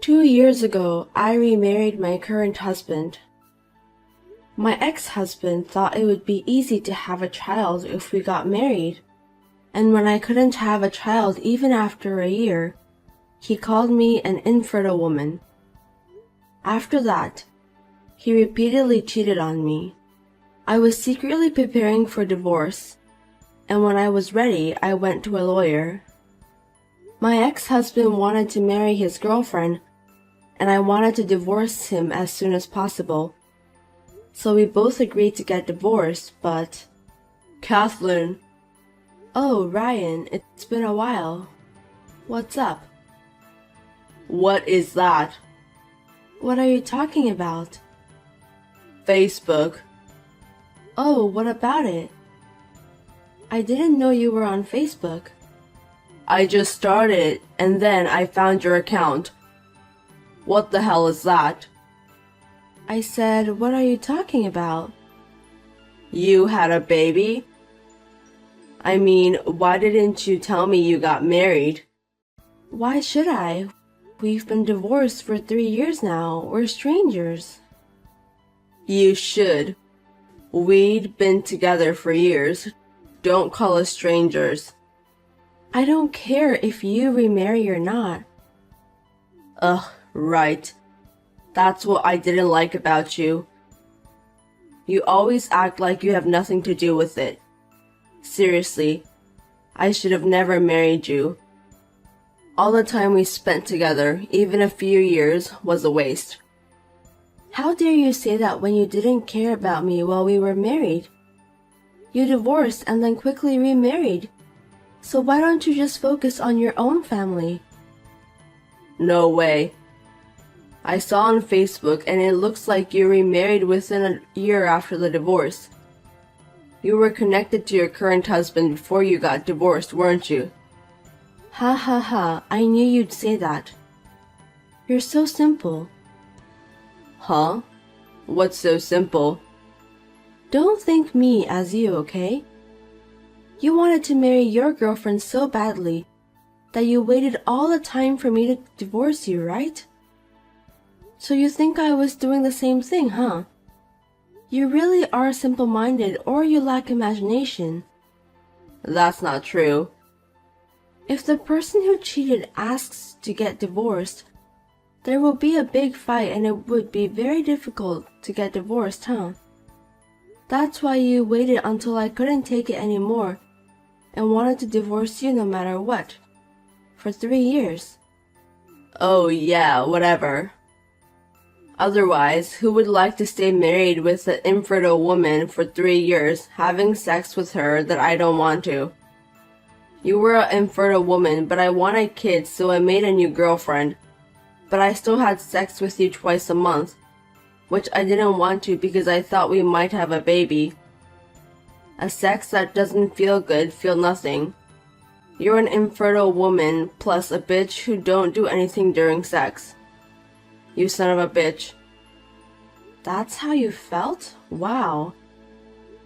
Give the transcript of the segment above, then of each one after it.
2 years ago, I remarried my current husband. My ex-husband thought it would be easy to have a child if we got married, and when I couldn't have a child even after a year, he called me an infertile woman. After that, he repeatedly cheated on me. I was secretly preparing for divorce, and when I was ready, I went to a lawyer. My ex-husband wanted to marry his girlfriend, and I wanted to divorce him as soon as possible. So we both agreed to get divorced, but... Kathleen. Oh, Ryan, it's been a while. What's up? What is that? What are you talking about? Facebook. Oh, what about it? I didn't know you were on Facebook. I just started, and then I found your account. What the hell is that? I said, what are you talking about? You had a baby? I mean, why didn't you tell me you got married? Why should I? We've been divorced for 3 years now. We're strangers. You should. We'd been together for years. Don't call us strangers. I don't care if you remarry or not. Ugh, right. That's what I didn't like about you. You always act like you have nothing to do with it. Seriously, I should have never married you. All the time we spent together, even a few years, was a waste. How dare you say that when you didn't care about me while we were married? You divorced and then quickly remarried. So why don't you just focus on your own family? No way. I saw on Facebook and it looks like you remarried within a year after the divorce. You were connected to your current husband before you got divorced, weren't you? Ha ha ha, I knew you'd say that. You're so simple. Huh? What's so simple? Don't think me as you, okay? You wanted to marry your girlfriend so badly that you waited all the time for me to divorce you, right? So you think I was doing the same thing, huh? You really are simple-minded or you lack imagination. That's not true. If the person who cheated asks to get divorced, there will be a big fight and it would be very difficult to get divorced, huh? That's why you waited until I couldn't take it anymore and wanted to divorce you no matter what. For 3 years. Oh yeah, whatever. Otherwise, who would like to stay married with an infertile woman for 3 years, having sex with her that I don't want to? You were an infertile woman, but I wanted kids, so I made a new girlfriend. But I still had sex with you twice a month, which I didn't want to because I thought we might have a baby. A sex that doesn't feel good, feel nothing. You're an infertile woman plus a bitch who don't do anything during sex. You son of a bitch. That's how you felt? Wow.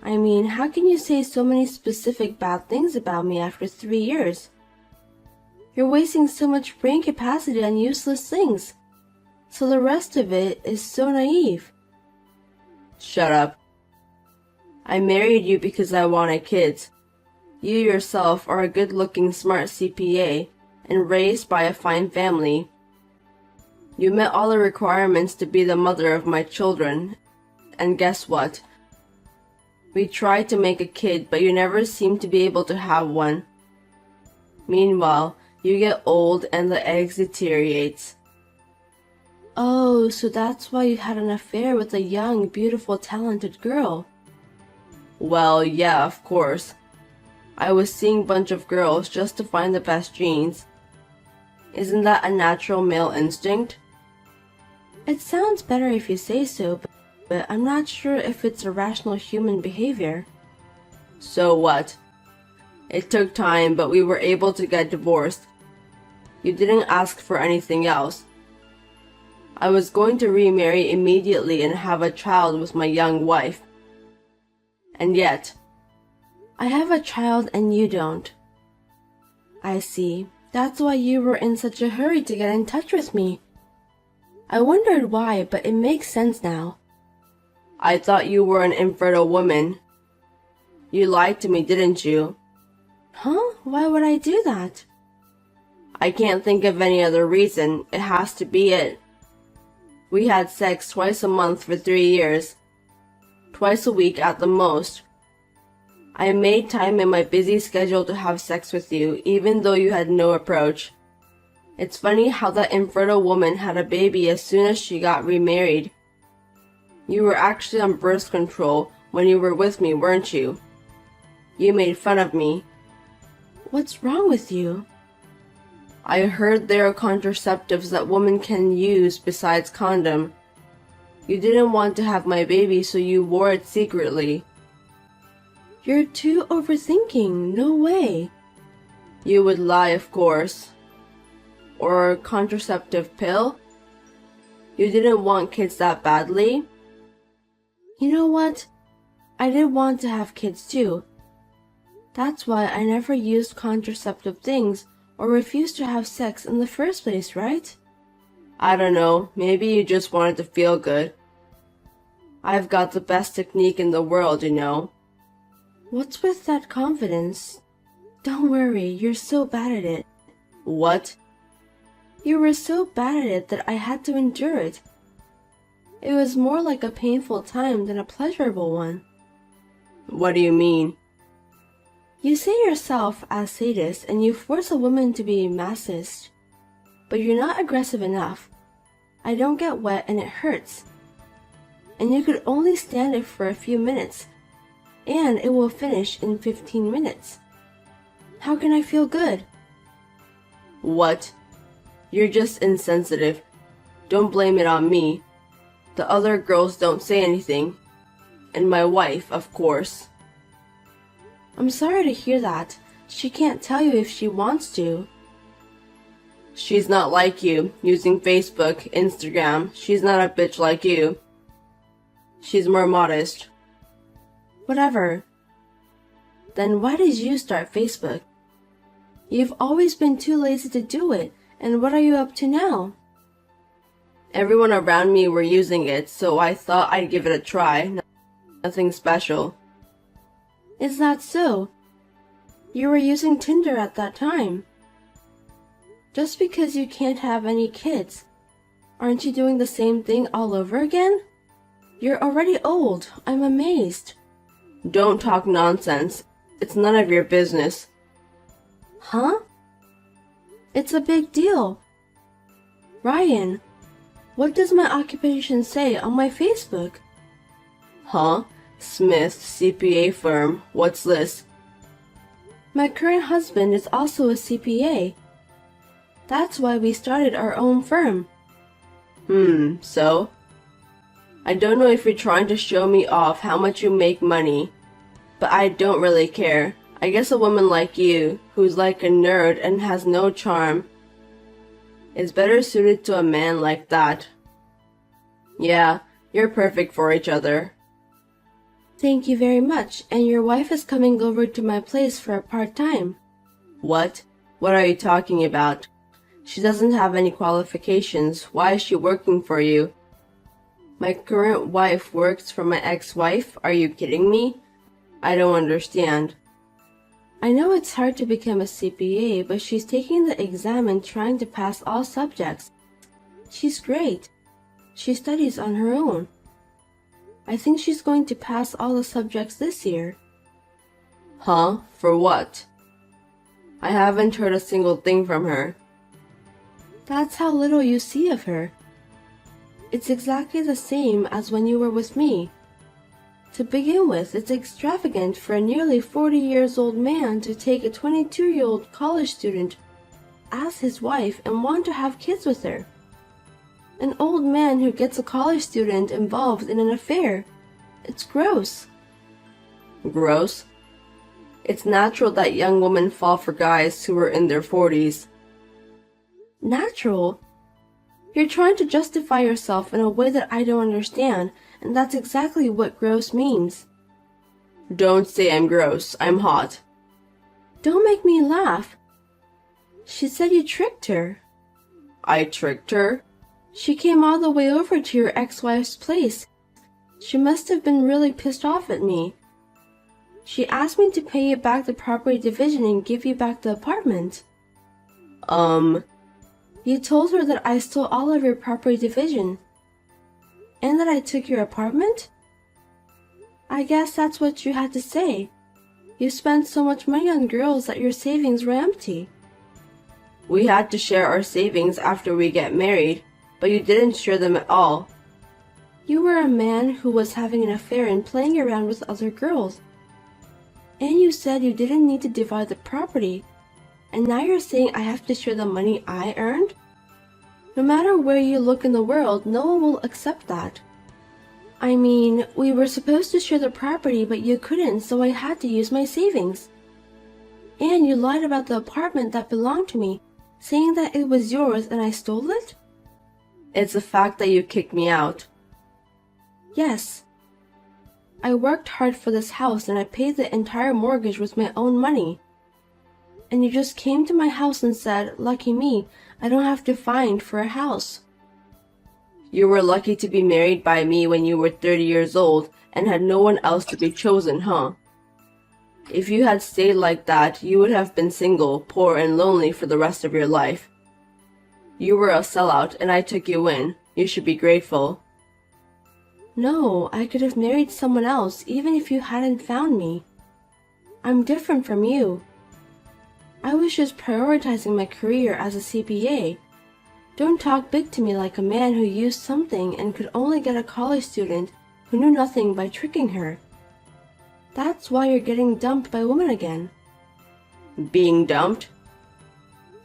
I mean, how can you say so many specific bad things about me after 3 years? You're wasting so much brain capacity on useless things. So the rest of it is so naive. Shut up. I married you because I wanted kids. You yourself are a good-looking, smart CPA and raised by a fine family. You met all the requirements to be the mother of my children. And guess what? We tried to make a kid, but you never seemed to be able to have one. Meanwhile, you get old and the eggs deteriorates. Oh, so that's why you had an affair with a young, beautiful, talented girl. Well, yeah, of course. I was seeing a bunch of girls just to find the best genes. Isn't that a natural male instinct? It sounds better if you say so, but I'm not sure if it's a rational human behavior. So what? It took time, but we were able to get divorced. You didn't ask for anything else. I was going to remarry immediately and have a child with my young wife. And yet, I have a child and you don't. I see. That's why you were in such a hurry to get in touch with me. I wondered why, but it makes sense now. I thought you were an infertile woman. You lied to me, didn't you? Huh? Why would I do that? I can't think of any other reason. It has to be it. We had sex twice a month for 3 years. Twice a week at the most. I made time in my busy schedule to have sex with you, even though you had no approach. It's funny how that infertile woman had a baby as soon as she got remarried. You were actually on birth control when you were with me, weren't you? You made fun of me. What's wrong with you? I heard there are contraceptives that women can use besides condom. You didn't want to have my baby, so you wore it secretly. You're too overthinking. No way. You would lie, of course. Or a contraceptive pill? You didn't want kids that badly? You know what? I did want to have kids too. That's why I never used contraceptive things or refused to have sex in the first place, right? I don't know, maybe you just wanted to feel good. I've got the best technique in the world, you know. What's with that confidence? Don't worry, you're so bad at it. What? You were so bad at it that I had to endure it. It was more like a painful time than a pleasurable one. What do you mean? You say yourself as sadist and you force a woman to be masochist. But you're not aggressive enough. I don't get wet and it hurts. And you could only stand it for a few minutes. And it will finish in 15 minutes. How can I feel good? What? You're just insensitive. Don't blame it on me. The other girls don't say anything. And my wife, of course. I'm sorry to hear that. She can't tell you if she wants to. She's not like you, using Facebook, Instagram. She's not a bitch like you. She's more modest. Whatever. Then why did you start Facebook? You've always been too lazy to do it, and what are you up to now? Everyone around me were using it, so I thought I'd give it a try. Nothing special. Is that so? You were using Tinder at that time. Just because you can't have any kids, aren't you doing the same thing all over again? You're already old. I'm amazed. Don't talk nonsense. It's none of your business. Huh? It's a big deal. Ryan, what does my occupation say on my Facebook? Huh? Smith, CPA firm. What's this? My current husband is also a CPA. That's why we started our own firm. So? I don't know if you're trying to show me off how much you make money, but I don't really care. I guess a woman like you, who's like a nerd and has no charm, is better suited to a man like that. Yeah, you're perfect for each other. Thank you very much, and your wife is coming over to my place for a part-time. What? What are you talking about? She doesn't have any qualifications. Why is she working for you? My current wife works for my ex-wife? Are you kidding me? I don't understand. I know it's hard to become a CPA, but she's taking the exam and trying to pass all subjects. She's great. She studies on her own. I think she's going to pass all the subjects this year. Huh? For what? I haven't heard a single thing from her. That's how little you see of her. It's exactly the same as when you were with me. To begin with, it's extravagant for a nearly 40-years-old man to take a 22-year-old college student as his wife and want to have kids with her. An old man who gets a college student involved in an affair. It's gross. Gross? It's natural that young women fall for guys who are in their 40s. Natural? You're trying to justify yourself in a way that I don't understand, and that's exactly what gross means. Don't say I'm gross. I'm hot. Don't make me laugh. She said you tricked her. I tricked her? She came all the way over to your ex-wife's place. She must have been really pissed off at me. She asked me to pay you back the property division and give you back the apartment. You told her that I stole all of your property division. And that I took your apartment? I guess that's what you had to say. You spent so much money on girls that your savings were empty. We had to share our savings after we get married, but you didn't share them at all. You were a man who was having an affair and playing around with other girls. And you said you didn't need to divide the property. And now you're saying I have to share the money I earned? No matter where you look in the world, no one will accept that. I mean, we were supposed to share the property, but you couldn't, so I had to use my savings. And you lied about the apartment that belonged to me, saying that it was yours and I stole it? It's a fact that you kicked me out. Yes. I worked hard for this house and I paid the entire mortgage with my own money. And you just came to my house and said, lucky me, I don't have to find for a house. You were lucky to be married by me when you were 30 years old and had no one else to be chosen, huh? If you had stayed like that, you would have been single, poor, and lonely for the rest of your life. You were a sellout and I took you in. You should be grateful. No, I could have married someone else even if you hadn't found me. I'm different from you. I was just prioritizing my career as a CPA. Don't talk big to me like a man who used something and could only get a college student who knew nothing by tricking her. That's why you're getting dumped by women again. Being dumped?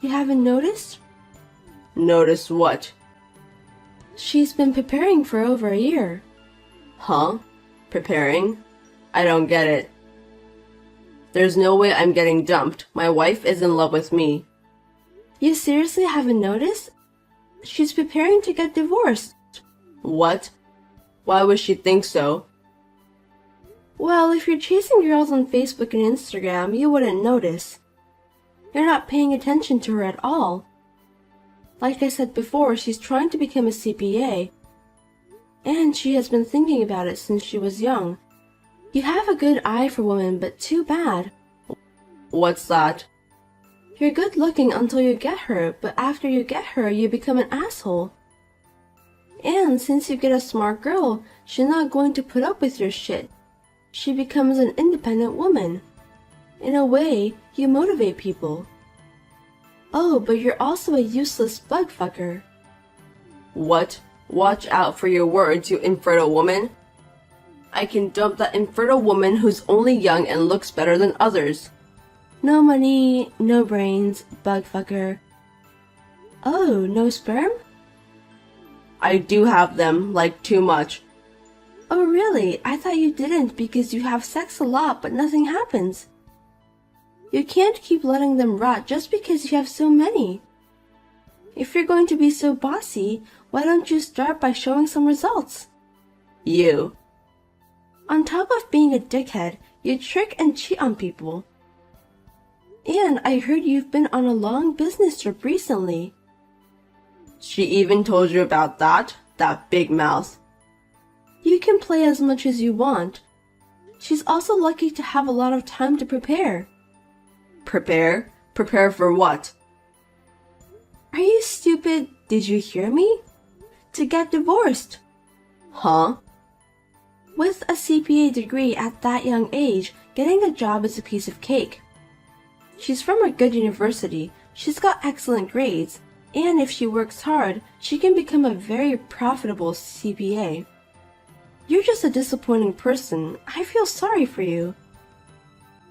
You haven't noticed? Notice what? She's been preparing for over a year. Huh? Preparing? I don't get it. There's no way I'm getting dumped. My wife is in love with me. You seriously haven't noticed? She's preparing to get divorced. What? Why would she think so? Well, if you're chasing girls on Facebook and Instagram, you wouldn't notice. You're not paying attention to her at all. Like I said before, she's trying to become a CPA. And she has been thinking about it since she was young. You have a good eye for women, but too bad. What's that? You're good looking until you get her, but after you get her, you become an asshole. And since you get a smart girl, she's not going to put up with your shit. She becomes an independent woman. In a way, you motivate people. Oh, but you're also a useless bug fucker. What? Watch out for your words, you infertile woman. I can dump that infertile woman who's only young and looks better than others. No money, no brains, bug fucker. Oh, no sperm? I do have them, like too much. Oh really? I thought you didn't because you have sex a lot but nothing happens. You can't keep letting them rot just because you have so many. If you're going to be so bossy, why don't you start by showing some results? You. On top of being a dickhead, you trick and cheat on people. And I heard you've been on a long business trip recently. She even told you about that? That big mouth. You can play as much as you want. She's also lucky to have a lot of time to prepare. Prepare? Prepare for what? Are you stupid? Did you hear me? To get divorced. Huh? With a CPA degree at that young age, getting a job is a piece of cake. She's from a good university, she's got excellent grades, and if she works hard, she can become a very profitable CPA. You're just a disappointing person. I feel sorry for you.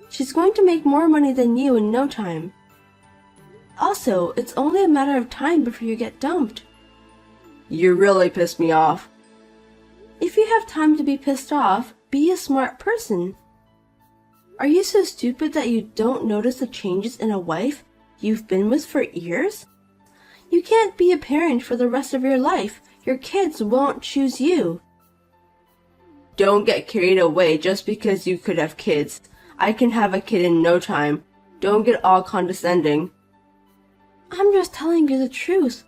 She's going to make more money than you in no time. Also, it's only a matter of time before you get dumped. You really pissed me off. If you have time to be pissed off, be a smart person. Are you so stupid that you don't notice the changes in a wife you've been with for years? You can't be a parent for the rest of your life. Your kids won't choose you. Don't get carried away just because you could have kids. I can have a kid in no time. Don't get all condescending. I'm just telling you the truth.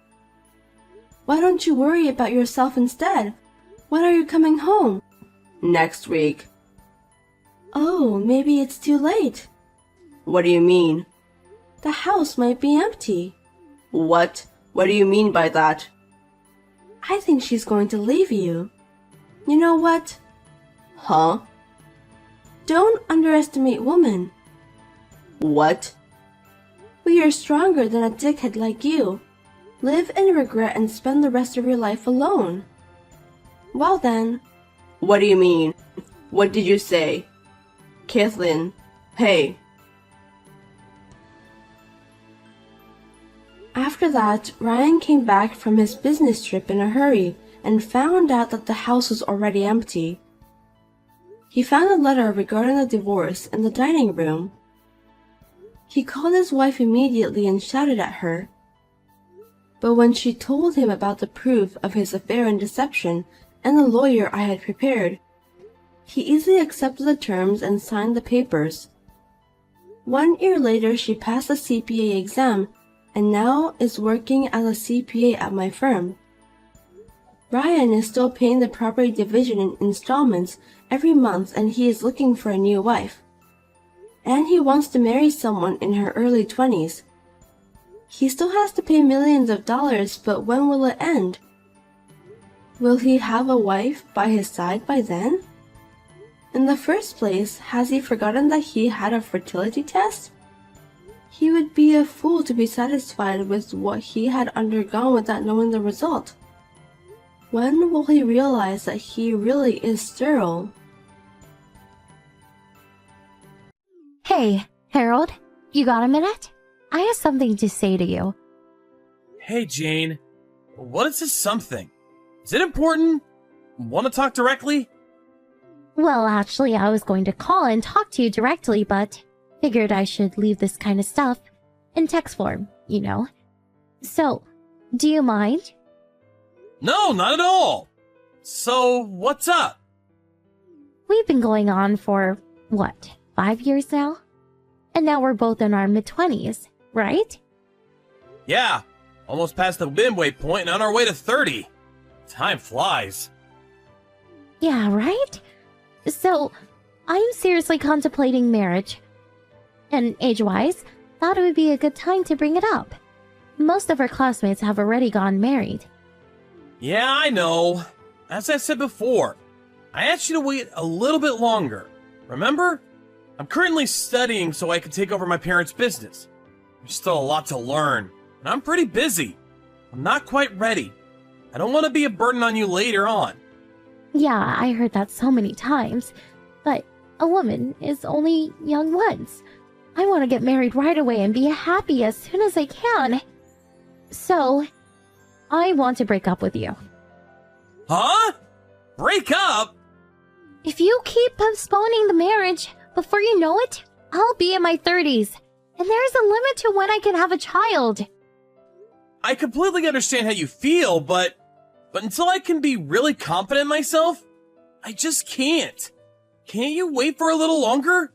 Why don't you worry about yourself instead? When are you coming home? Next week. Oh, maybe it's too late. What do you mean? The house might be empty. What? What do you mean by that? I think she's going to leave you. You know what? Huh? Don't underestimate women. What? We are stronger than a dickhead like you. Live in regret and spend the rest of your life alone. Well then. What do you mean? What did you say? Kathleen, hey. After that, Ryan came back from his business trip in a hurry and found out that the house was already empty. He found a letter regarding the divorce in the dining room. He called his wife immediately and shouted at her. But when she told him about the proof of his affair and deception and the lawyer I had prepared, he easily accepted the terms and signed the papers. 1 year later, she passed the CPA exam and now is working as a CPA at my firm. Ryan is still paying the property division in installments every month, and he is looking for a new wife. And he wants to marry someone in her early 20s. He still has to pay millions of dollars, but when will it end? Will he have a wife by his side by then? In the first place, has he forgotten that he had a fertility test? He would be a fool to be satisfied with what he had undergone without knowing the result. When will he realize that he really is sterile? Hey, Harold, you got a minute? I have something to say to you. Hey, Jane. What is this something? Is it important? Want to talk directly? Well, actually, I was going to call and talk to you directly, but figured I should leave this kind of stuff in text form, you know. So, do you mind? No, not at all. So, what's up? We've been going on for, 5 years now? And now we're both in our mid-20s, right? Yeah, almost past the midway point and on our way to 30. Time flies. Yeah, right? So, I'm seriously contemplating marriage. And age-wise, thought it would be a good time to bring it up. Most of our classmates have already gotten married. Yeah, I know. As I said before, I asked you to wait a little bit longer. Remember? I'm currently studying so I can take over my parents' business. There's still a lot to learn, and I'm pretty busy. I'm not quite ready. I don't want to be a burden on you later on. Yeah, I heard that so many times. But a woman is only young once. I want to get married right away and be happy as soon as I can. So, I want to break up with you. Huh? Break up? If you keep postponing the marriage, before you know it, I'll be in my 30s. And there's a limit to when I can have a child. I completely understand how you feel, but until I can be really confident in myself, I just can't. Can't you wait for a little longer?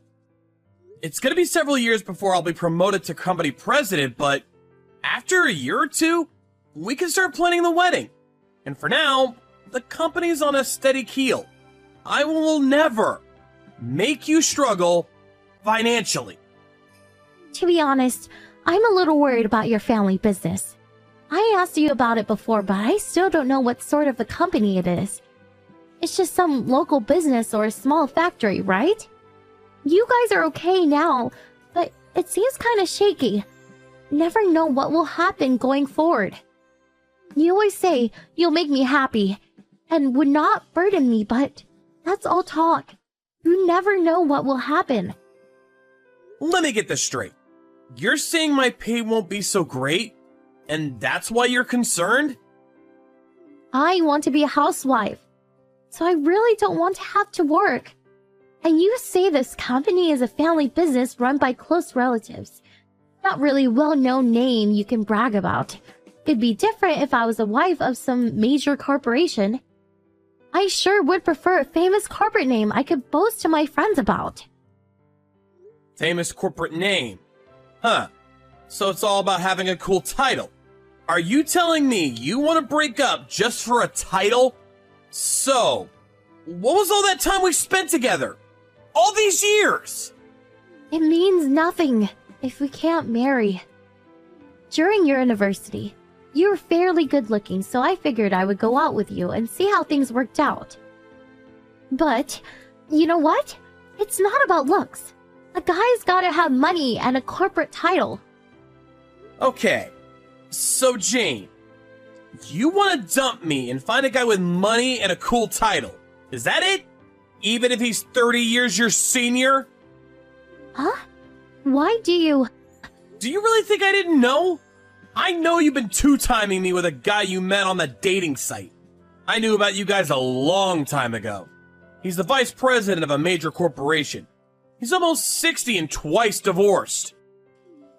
It's gonna be several years before I'll be promoted to company president, but after a year or two, we can start planning the wedding. And for now, the company's on a steady keel. I will never make you struggle financially. To be honest, I'm a little worried about your family business. I asked you about it before, but I still don't know what sort of a company it is. It's just some local business or a small factory, right? You guys are okay now, but it seems kind of shaky. Never know what will happen going forward. You always say you'll make me happy and would not burden me, but that's all talk. You never know what will happen. Let me get this straight. You're saying my pay won't be so great, and that's why you're concerned? I want to be a housewife, so I really don't want to have to work. And you say this company is a family business run by close relatives. Not really well-known name you can brag about. It'd be different if I was a wife of some major corporation. I sure would prefer a famous corporate name I could boast to my friends about. Famous corporate name. Huh. So it's all about having a cool title. Are you telling me you want to break up just for a title? So, what was all that time we spent together? All these years? It means nothing if we can't marry. During your university, you were fairly good looking, so I figured I would go out with you and see how things worked out. But, you know what? It's not about looks. A guy's gotta have money and a corporate title. Okay, so Jane, you want to dump me and find a guy with money and a cool title. Is that it? Even if he's 30 years your senior? Huh? Why do you... Do you really think I didn't know? I know you've been two-timing me with a guy you met on the dating site. I knew about you guys a long time ago. He's the vice president of a major corporation. He's almost 60 and twice divorced.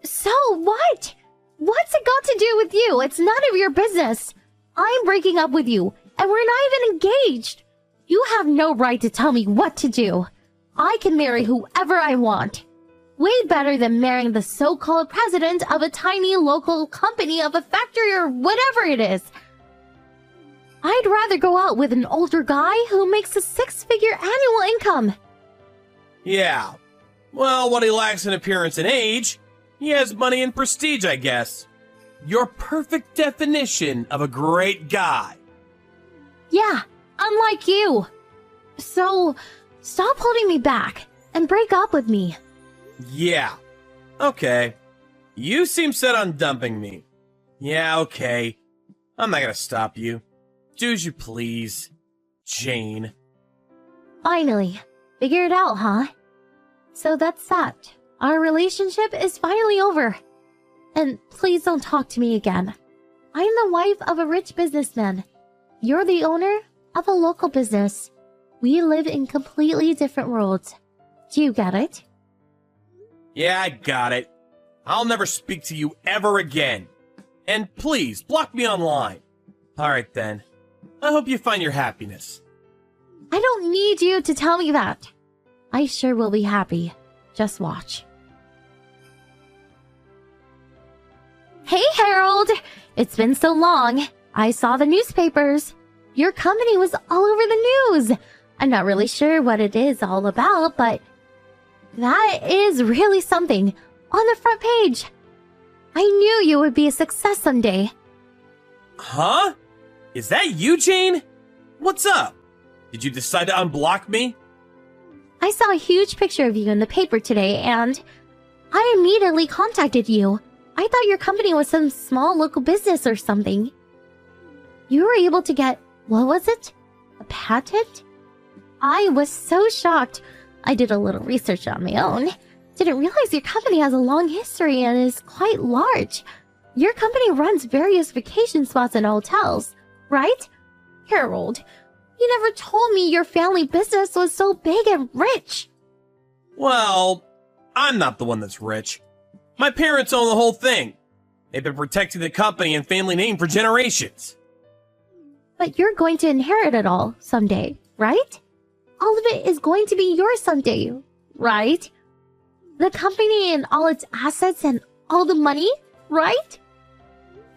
So what? What's it got to do with you? It's none of your business. I'm breaking up with you, and we're not even engaged. You have no right to tell me what to do. I can marry whoever I want. Way better than marrying the so-called president of a tiny local company of a factory or whatever it is. I'd rather go out with an older guy who makes a 6-figure annual income. Yeah. Well, what he lacks in appearance and age, he has money and prestige, I guess. Your perfect definition of a great guy. Yeah, unlike you. So, stop holding me back and break up with me. Yeah. Okay. You seem set on dumping me. Yeah, okay. I'm not gonna stop you. Do as you please, Jane. Finally. Figure it out, huh? So that's that. Our relationship is finally over. And please don't talk to me again. I'm the wife of a rich businessman. You're the owner of a local business. We live in completely different worlds. Do you get it? Yeah, I got it. I'll never speak to you ever again. And please, block me online. Alright then. I hope you find your happiness. I don't need you to tell me that. I sure will be happy. Just watch. Hey, Harold! It's been so long. I saw the newspapers. Your company was all over the news. I'm not really sure what it is all about, but that is really something on the front page. I knew you would be a success someday. Huh? Is that you, Jane? What's up? Did you decide to unblock me? I saw a huge picture of you in the paper today, and I immediately contacted you. I thought your company was some small local business or something. You were able to get, what was it? A patent? I was so shocked. I did a little research on my own. Didn't realize your company has a long history and is quite large. Your company runs various vacation spots and hotels, right? Harold, you never told me your family business was so big and rich. Well, I'm not the one that's rich. My parents own the whole thing. They've been protecting the company and family name for generations. But you're going to inherit it all someday, right? All of it is going to be yours someday, right? The company and all its assets and all the money, right?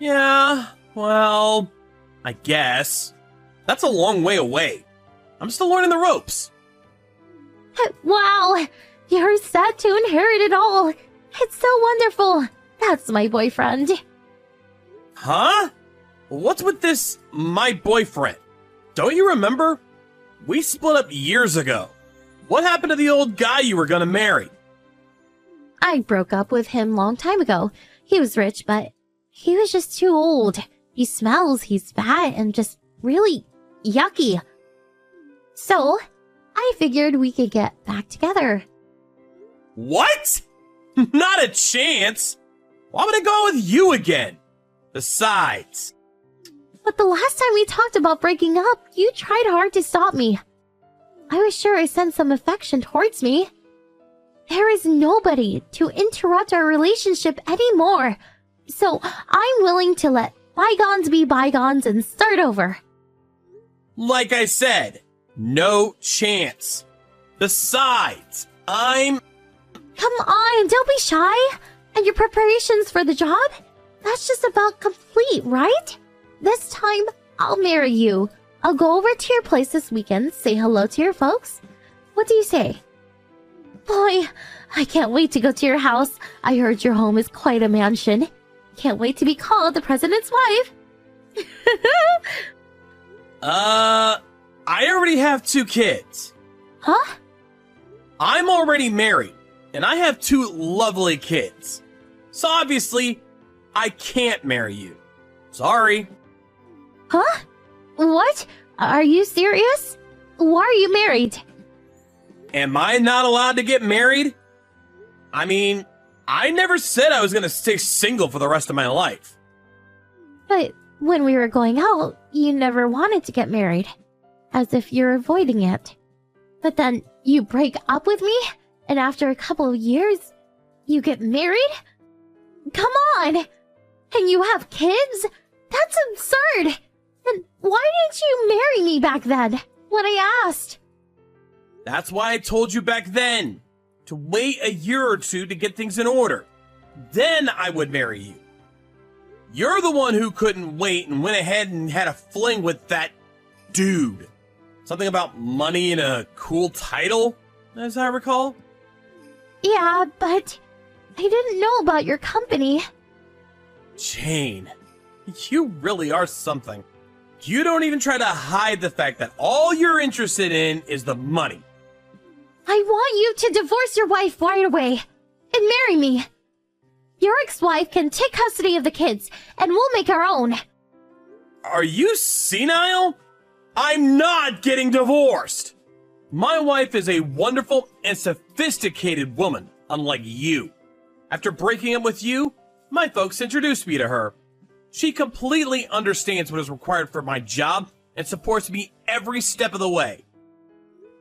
Yeah, well, I guess. That's a long way away. I'm still learning the ropes. Wow, you're set to inherit it all. It's so wonderful. That's my boyfriend. Huh? What's with this, my boyfriend? Don't you remember? We split up years ago. What happened to the old guy you were gonna marry? I broke up with him long time ago. He was rich, but he was just too old. He smells, he's fat, and just really yucky. So, I figured we could get back together. What? Not a chance! Why would I go out with you again? Besides... But the last time we talked about breaking up, you tried hard to stop me. I was sure I sensed some affection towards me. There is nobody to interrupt our relationship anymore. So I'm willing to let bygones be bygones and start over. Like I said, no chance. Besides, I'm... Come on, don't be shy. And your preparations for the job? That's just about complete, right? This time, I'll marry you. I'll go over to your place this weekend, say hello to your folks. What do you say? Boy, I can't wait to go to your house. I heard your home is quite a mansion. Can't wait to be called the president's wife. I already have 2 kids. Huh? I'm already married, and I have 2 lovely kids. So obviously, I can't marry you. Sorry. Huh? What? Are you serious? Why are you married? Am I not allowed to get married? I mean, I never said I was gonna stay single for the rest of my life. But when we were going out, you never wanted to get married. As if you're avoiding it. But then you break up with me, and after a couple of years, you get married? Come on! And you have kids? That's absurd! And why didn't you marry me back then, when I asked? That's why I told you back then, to wait a year or 2 to get things in order. Then I would marry you. You're the one who couldn't wait and went ahead and had a fling with that dude. Something about money and a cool title, as I recall? Yeah, but I didn't know about your company. Jane, you really are something. You don't even try to hide the fact that all you're interested in is the money. I want you to divorce your wife right away and marry me. Your ex-wife can take custody of the kids, and we'll make our own. Are you senile? I'm not getting divorced! My wife is a wonderful and sophisticated woman, unlike you. After breaking up with you, my folks introduced me to her. She completely understands what is required for my job and supports me every step of the way.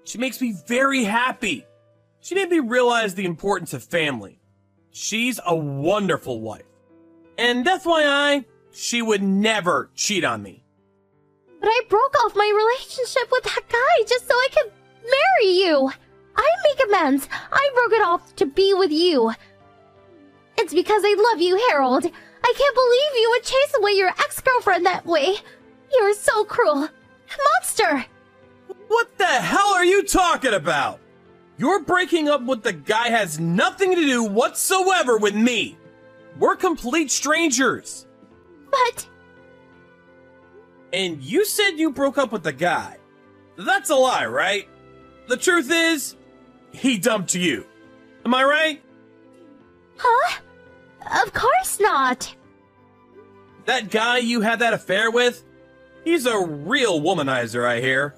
She makes me very happy. She made me realize the importance of family. She's a wonderful wife. And FYI, she would never cheat on me. But I broke off my relationship with that guy just so I could marry you. I make amends. I broke it off to be with you. It's because I love you, Harold. I can't believe you would chase away your ex-girlfriend that way. You're so cruel. Monster! What the hell are you talking about? Your breaking up with the guy has nothing to do whatsoever with me. We're complete strangers. But... And you said you broke up with the guy. That's a lie, right? The truth is, he dumped you. Am I right? Huh? Of course not. That guy you had that affair with? He's a real womanizer, I hear.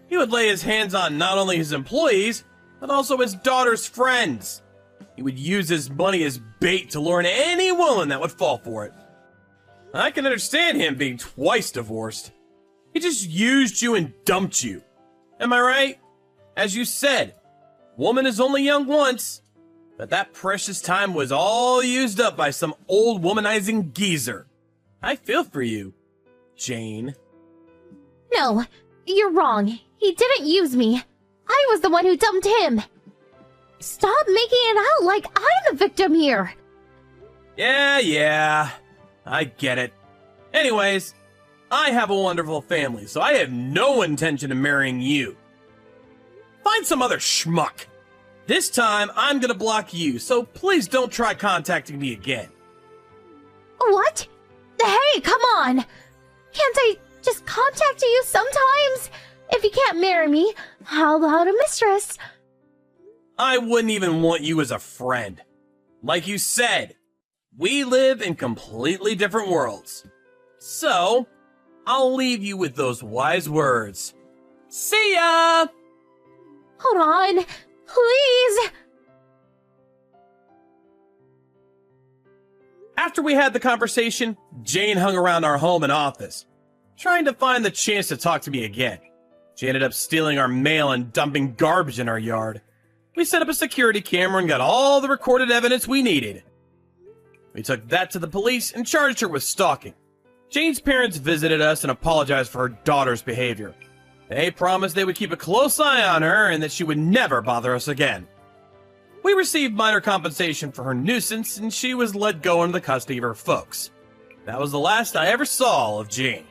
He would lay his hands on not only his employees, but also his daughter's friends. He would use his money as bait to lure in any woman that would fall for it. I can understand him being twice divorced. He just used you and dumped you. Am I right? As you said, woman is only young once, but that precious time was all used up by some old womanizing geezer. I feel for you, Jane. No, you're wrong. He didn't use me. I was the one who dumped him. Stop making it out like I'm the victim here. Yeah, I get it. Anyways, I have a wonderful family, so I have no intention of marrying you. Find some other schmuck. This time, I'm gonna block you, so please don't try contacting me again. What? Hey, come on! Can't I just contact you sometimes? If you can't marry me, how about a mistress? I wouldn't even want you as a friend. Like you said, we live in completely different worlds. So, I'll leave you with those wise words. See ya! Hold on, please! After we had the conversation, Jane hung around our home and office, trying to find the chance to talk to me again. She ended up stealing our mail and dumping garbage in our yard. We set up a security camera and got all the recorded evidence we needed. We took that to the police and charged her with stalking. Jane's parents visited us and apologized for her daughter's behavior. They promised they would keep a close eye on her and that she would never bother us again. We received minor compensation for her nuisance and she was let go into the custody of her folks. That was the last I ever saw of Jane.